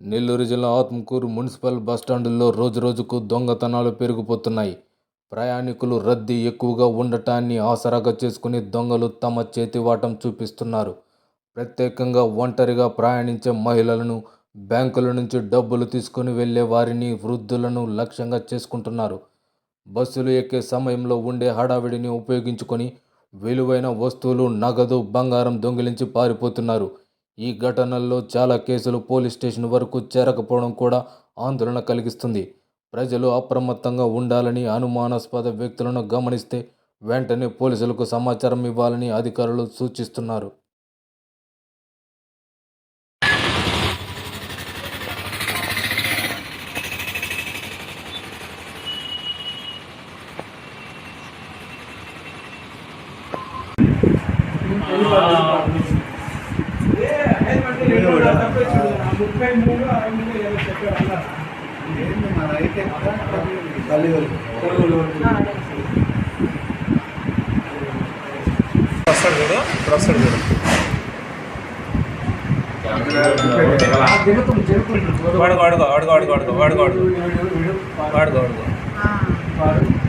నెల్లూరు జిల్లా ఆత్మకూరు మున్సిపల్ బస్టాండుల్లో రోజురోజుకు దొంగతనాలు పెరిగిపోతున్నాయి. ప్రయాణికులు రద్దీ ఎక్కువగా ఉండటాన్ని ఆసరాగా చేసుకుని దొంగలు తమ చేతివాటం చూపిస్తున్నారు. ప్రత్యేకంగా ఒంటరిగా ప్రయాణించే మహిళలను, బ్యాంకుల నుంచి డబ్బులు తీసుకుని వెళ్లే వారిని, వృద్ధులను లక్ష్యంగా చేసుకుంటున్నారు. బస్సులు ఎక్కే సమయంలో ఉండే హడావిడిని ఉపయోగించుకొని విలువైన వస్తువులు, నగదు, బంగారం దొంగిలించి పారిపోతున్నారు. ఈ ఘటనల్లో చాలా కేసులు పోలీస్ స్టేషన్ వరకు చేరకపోవడం కూడా ఆందోళన కలిగిస్తుంది. ప్రజలు అప్రమత్తంగా ఉండాలని, అనుమానాస్పద వ్యక్తులను గమనిస్తే వెంటనే పోలీసులకు సమాచారం ఇవ్వాలని అధికారులు సూచిస్తున్నారు. వస్తాడు కదా, ఇప్పుడు వస్తాడు కదా. వాడుకో వాడుకో వాడుకో వాడుకో వాడుకో వాడుకో వాడుకో వాడుకో